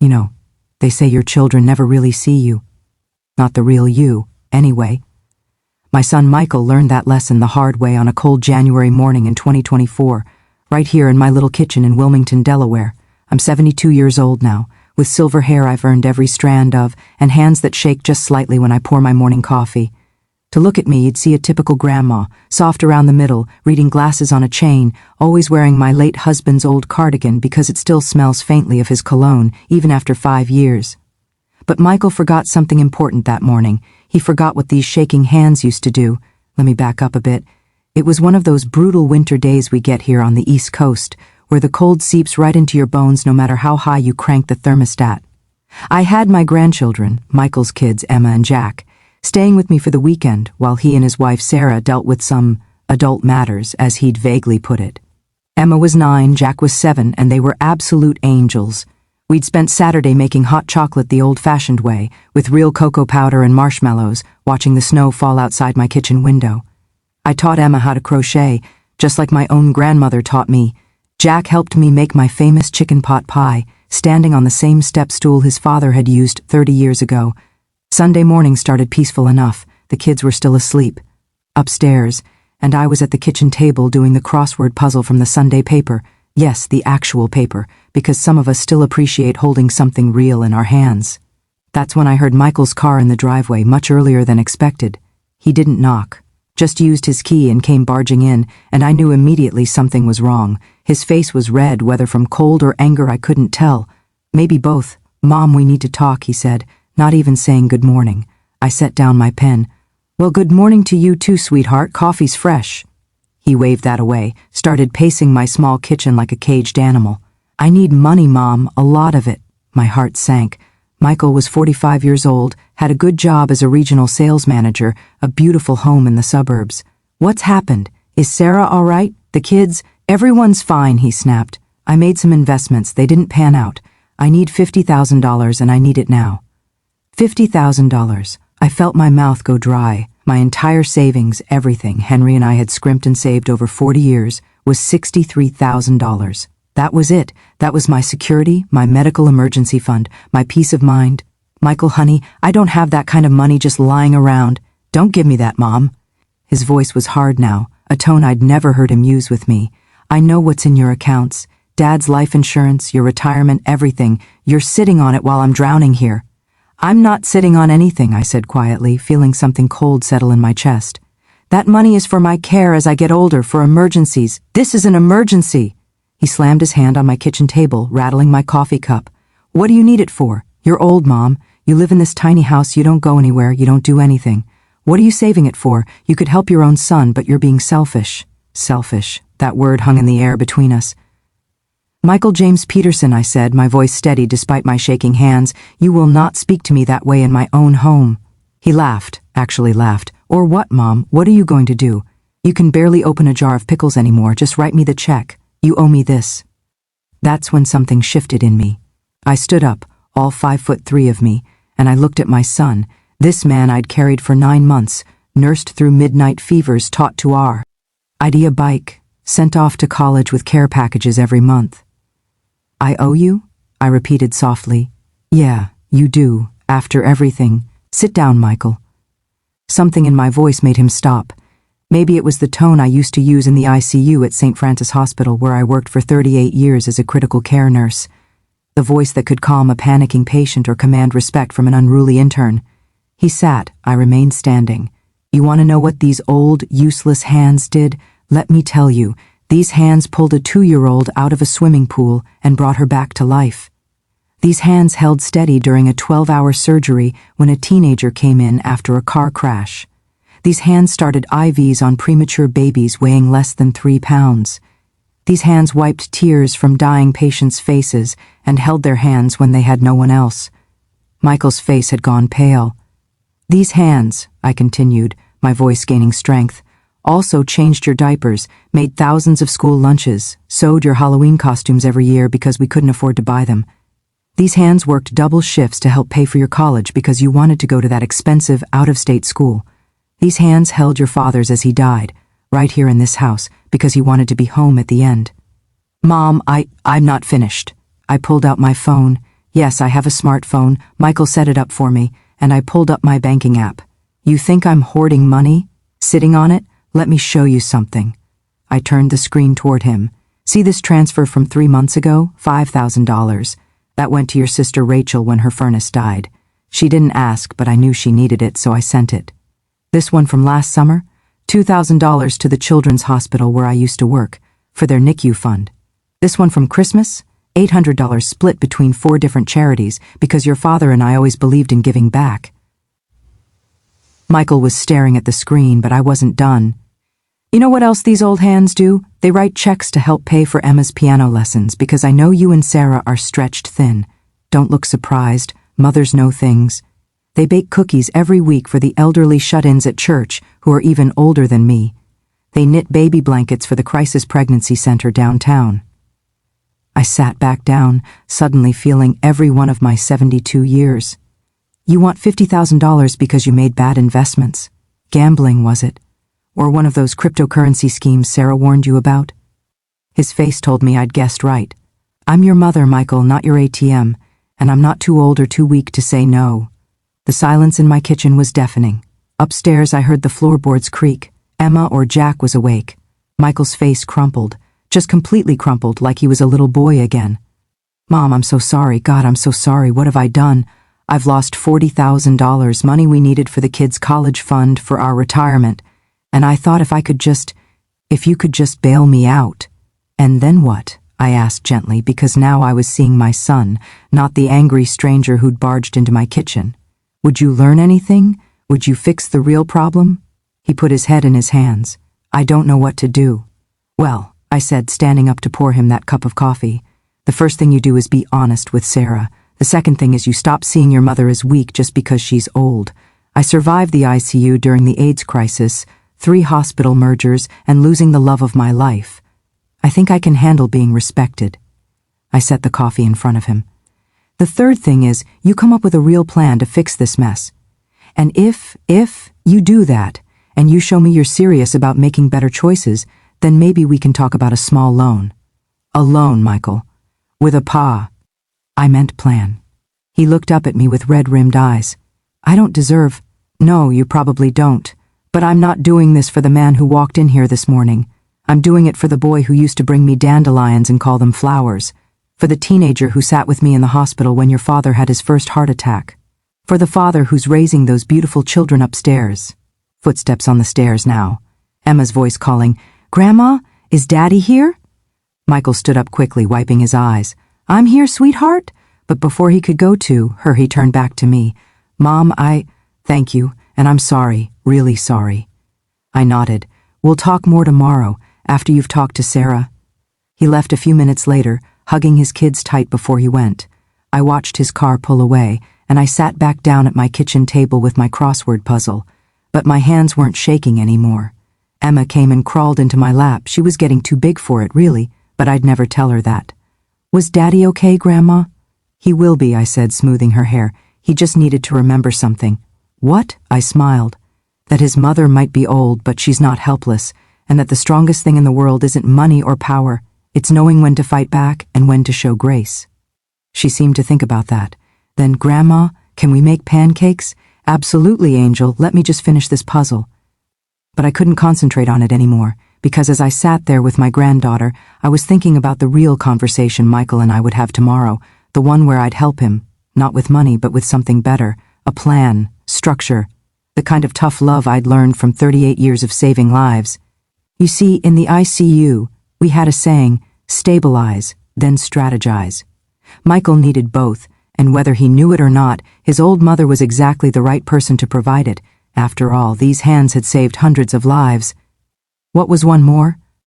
You know, they say your children never really see you. Not the real you, anyway. My son Michael learned that lesson the hard way on a cold January morning in 2024, right here in my little kitchen in Wilmington, Delaware. I'm 72 years old now, with silver hair I've earned every strand of, and hands that shake just slightly when I pour my morning coffee. To look at me, you'd see a typical grandma, soft around the middle, reading glasses on a chain, always wearing my late husband's old cardigan because it still smells faintly of his cologne, even after 5 years. But Michael forgot something important that morning. He forgot what these shaking hands used to do. Let me back up a bit. It was one of those brutal winter days we get here on the East Coast, where the cold seeps right into your bones no matter how high you crank the thermostat. I had my grandchildren, Michael's kids, Emma and Jack, staying with me for the weekend while he and his wife Sarah dealt with some adult matters, as he'd vaguely put it. Emma was 9, Jack was 7, and they were absolute angels. We'd spent Saturday making hot chocolate the old-fashioned way, with real cocoa powder and marshmallows, watching the snow fall outside my kitchen window. I taught Emma how to crochet, just like my own grandmother taught me. Jack helped me make my famous chicken pot pie, standing on the same step stool his father had used 30 years ago. Sunday morning started peaceful enough. The kids were still asleep. Upstairs, and I was at the kitchen table doing the crossword puzzle from the Sunday paper. Yes, the actual paper, because some of us still appreciate holding something real in our hands. That's when I heard Michael's car in the driveway much earlier than expected. He didn't knock, just used his key and came barging in, and I knew immediately something was wrong. His face was red, whether from cold or anger I couldn't tell. Maybe both. "Mom, we need to talk," he said, not even saying good morning. I set down my pen. "Well, good morning to you too, sweetheart. Coffee's fresh." He waved that away, started pacing my small kitchen like a caged animal. "I need money, Mom, a lot of it." My heart sank. Michael was 45 years old, had a good job as a regional sales manager, a beautiful home in the suburbs. "What's happened? Is Sarah all right? The kids? Everyone's fine," he snapped. "I made some investments. They didn't pan out. I need $50,000 and I need it now." $50,000. I felt my mouth go dry. My entire savings, everything Henry and I had scrimped and saved over 40 years, was $63,000. That was it. That was my security, my medical emergency fund, my peace of mind. "Michael, honey, I don't have that kind of money just lying around. Don't give me that, Mom." His voice was hard now, a tone I'd never heard him use with me. "I know what's in your accounts. Dad's life insurance, your retirement, everything. You're sitting on it while I'm drowning here." "I'm not sitting on anything," I said quietly, feeling something cold settle in my chest. "That money is for my care as I get older, for emergencies. This is an emergency." He slammed his hand on my kitchen table, rattling my coffee cup. "What do you need it for? You're old, Mom. You live in this tiny house, you don't go anywhere, you don't do anything. What are you saving it for? You could help your own son, but you're being selfish." Selfish. That word hung in the air between us. "Michael James Peterson," I said, my voice steady despite my shaking hands, "you will not speak to me that way in my own home." He laughed, actually laughed. "Or what, Mom? What are you going to do? You can barely open a jar of pickles anymore. Just write me the check. You owe me this." That's when something shifted in me. I stood up, all 5'3" of me, and I looked at my son, this man I'd carried for 9 months, nursed through midnight fevers, taught to R. I'd a bike, sent off to college with care packages every month. "I owe you?" I repeated softly. "Yeah, you do, after everything. Sit down, Michael." Something in my voice made him stop. Maybe it was the tone I used to use in the ICU at St. Francis Hospital, where I worked for 38 years as a critical care nurse. The voice that could calm a panicking patient or command respect from an unruly intern. He sat, I remained standing. "You want to know what these old, useless hands did? Let me tell you. These hands pulled a 2-year-old out of a swimming pool and brought her back to life. These hands held steady during a 12-hour surgery when a teenager came in after a car crash. These hands started IVs on premature babies weighing less than 3 pounds. These hands wiped tears from dying patients' faces and held their hands when they had no one else." Michael's face had gone pale. "These hands," I continued, my voice gaining strength, "also changed your diapers, made thousands of school lunches, sewed your Halloween costumes every year because we couldn't afford to buy them. These hands worked double shifts to help pay for your college because you wanted to go to that expensive, out-of-state school. These hands held your father's as he died, right here in this house, because he wanted to be home at the end." "Mom, I'm not finished." I pulled out my phone. Yes, I have a smartphone. Michael set it up for me, and I pulled up my banking app. You think I'm hoarding money? Sitting on it? Let me show you something. I turned the screen toward him. See this transfer from 3 months ago? $5,000. That went to your sister Rachel when her furnace died. She didn't ask, but I knew she needed it, so I sent it. This one from last summer? $2,000 to the children's hospital where I used to work, for their NICU fund. This one from Christmas? $800 split between 4 different charities because your father and I always believed in giving back. Michael was staring at the screen, but I wasn't done. You know what else these old hands do? They write checks to help pay for Emma's piano lessons because I know you and Sarah are stretched thin. Don't look surprised. Mothers know things. They bake cookies every week for the elderly shut-ins at church who are even older than me. They knit baby blankets for the crisis pregnancy center downtown. I sat back down, suddenly feeling every one of my 72 years. You want $50,000 because you made bad investments. Gambling, was it? Or one of those cryptocurrency schemes Sarah warned you about? His face told me I'd guessed right. I'm your mother, Michael, not your ATM, and I'm not too old or too weak to say no. The silence in my kitchen was deafening. Upstairs I heard the floorboards creak. Emma or Jack was awake. Michael's face crumpled, just completely crumpled like he was a little boy again. Mom, I'm so sorry. God, I'm so sorry. What have I done? I've lost $40,000, money we needed for the kids' college fund for our retirement. And I thought if you could just bail me out. And then what? I asked gently, because now I was seeing my son, not the angry stranger who'd barged into my kitchen. Would you learn anything? Would you fix the real problem? He put his head in his hands. I don't know what to do. Well, I said, standing up to pour him that cup of coffee. The first thing you do is be honest with Sarah. The second thing is you stop seeing your mother as weak just because she's old. I survived the ICU during the AIDS crisis, 3 hospital mergers, and losing the love of my life. I think I can handle being respected. I set the coffee in front of him. The third thing is you come up with a real plan to fix this mess. And if you do that, and you show me you're serious about making better choices, then maybe we can talk about a small loan. A loan, Michael. With a pa. I meant plan. He looked up at me with red-rimmed eyes. I don't deserve... No, you probably don't. But I'm not doing this for the man who walked in here this morning. I'm doing it for the boy who used to bring me dandelions and call them flowers. For the teenager who sat with me in the hospital when your father had his first heart attack. For the father who's raising those beautiful children upstairs. Footsteps on the stairs now. Emma's voice calling, Grandma, is Daddy here? Michael stood up quickly, wiping his eyes. I'm here, sweetheart? But before he could go to her, he turned back to me. Mom, thank you, and I'm sorry, really sorry. I nodded. We'll talk more tomorrow, after you've talked to Sarah. He left a few minutes later, hugging his kids tight before he went. I watched his car pull away, and I sat back down at my kitchen table with my crossword puzzle. But my hands weren't shaking anymore. Emma came and crawled into my lap. She was getting too big for it, really, but I'd never tell her that. Was Daddy okay, Grandma? He will be, I said, smoothing her hair. He just needed to remember something. What? I smiled. That his mother might be old, but she's not helpless, and that the strongest thing in the world isn't money or power. It's knowing when to fight back and when to show grace. She seemed to think about that. Then, Grandma, can we make pancakes? Absolutely, Angel. Let me just finish this puzzle. But I couldn't concentrate on it anymore, because as I sat there with my granddaughter, I was thinking about the real conversation Michael and I would have tomorrow, the one where I'd help him, not with money, but with something better, a plan, structure, the kind of tough love I'd learned from 38 years of saving lives. You see, in the ICU, we had a saying, stabilize, then strategize. Michael needed both, and whether he knew it or not, his old mother was exactly the right person to provide it. After all, these hands had saved hundreds of lives. What was one more?